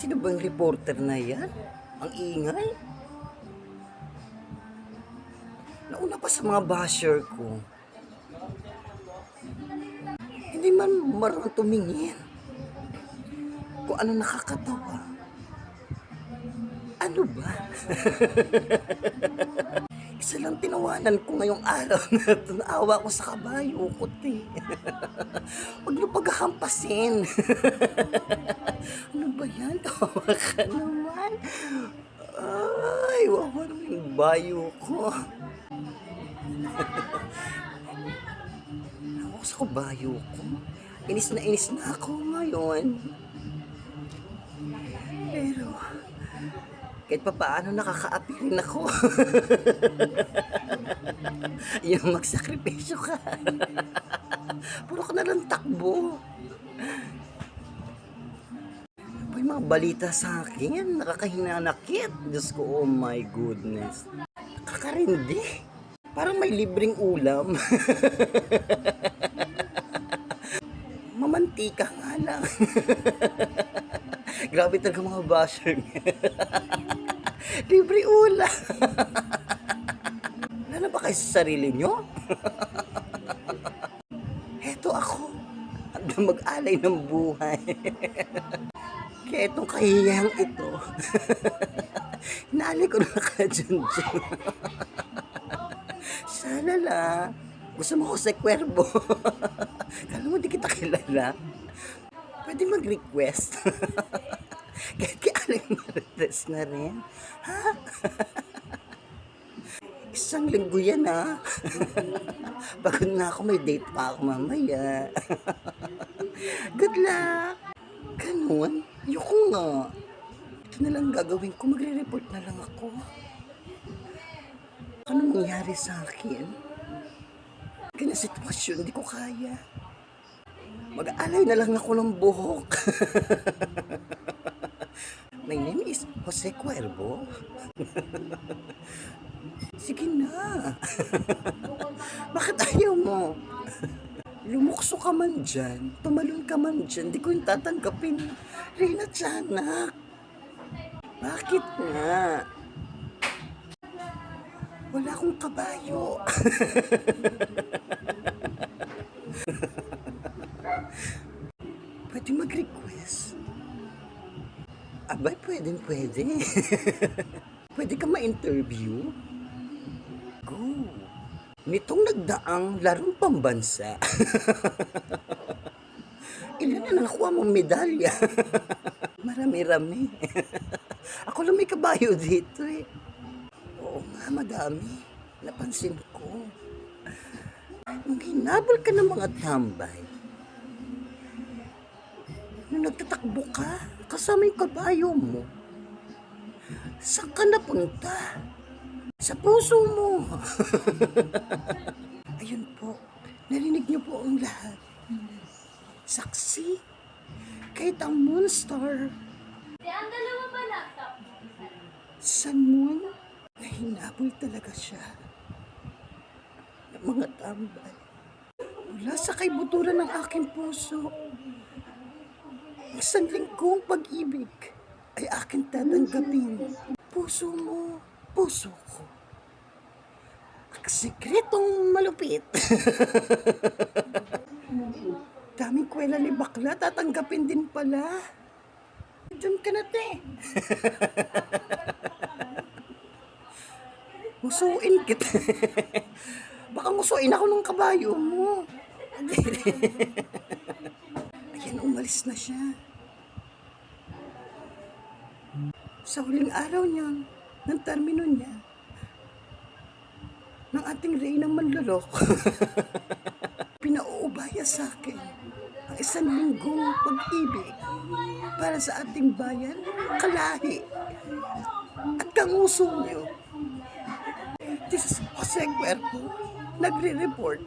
Sino bang reporter na yan? Ang ingay. Nauna pa sa mga basher ko. Hindi man marunong tumingin. Kung ano nakakatawa. Ano ba? Isa lang tinawanan ko ngayong araw na ito. Naawa ko sa kabayo ko, te. Huwag niyo paghahampasin. Ano ba yan? Tawa ka naman. Ay, wawa naman yung bayo ko. Ako sa kabayo ko. Inis na ako ngayon. Pero, kahit pa paano nakakaapi rin ako. Yung magsakripisyo ka. Puro ka na lang takbo. Ano yung mga balita sa akin? Nakakahinanakit. Diyos ko, oh my goodness. Nakakarindi. Parang may libreng ulam. Mamantika nga lang. Grabe talaga mga basher niya. Libre ulam. Wala na ba kayo sa sarili nyo? Heto ako. Hanggang mag-alay ng buhay. Kaya itong kahiyang ito. Hinali ko na nakadyan-dyan. Sana la. Gusto mo ko sa Cuervo. Kala mo di kita kilala. Pwede mag-request. Kahit kaya Marites na rin. Ha? Isang linggo yan, ha? Pagod na ako, may date pa ako mamaya. Good luck! Ganun? Ayoko nga. Ito na lang gagawin ko, magre-report na lang ako. Ano nangyari sa akin? Ganyan sitwasyon, hindi ko kaya. Mag-aalay na lang ako ng buhok. My name is Jose Cuervo. Sige na. Bakit ayaw mo? Lumukso ka man dyan, tumalon ka man dyan, di ko yung tatanggapin. Reyna Tiyanak. Bakit nga? Wala akong kabayo. Pwede mag-request. Abay, pwede. Pwede ka ma-interview? Go. Nitong nagdaang larong pambansa. Ilan na nakuha mong medalya? Marami-rami. Ako lang may kabayo dito eh. Oo nga, madami. Napansin ko. Nung hinabol ka ng mga tambay, nung nagtatakbo ka, kasama yung kabayo mo, saan ka napunta? Sa puso mo. Ayun po, narinig niyo po ang lahat. Saksi, kahit ang Moonstar, Ang dalawa ba laptop? Sun Moon, na hinabol talaga siya ng mga tambay. Mula sa kaibuturan ng aking puso, isang linggong pag-ibig ay aking tatanggapin. Puso mo, puso ko. Ang sikretong malupit. Daming kwela ni bakla, tatanggapin din pala. Diyan ka na, te. Ngusuin kita. Baka ngusuin ako ng kabayo mo. Ayan, umalis na siya. Sa huling araw niya, ng termino niya, ng ating reynang manlolok, pinauubaya sa akin ang isang linggong pag-ibig para sa ating bayan, kalahi, at kanguso niyo. This is Jose Cuervo, nagre-report.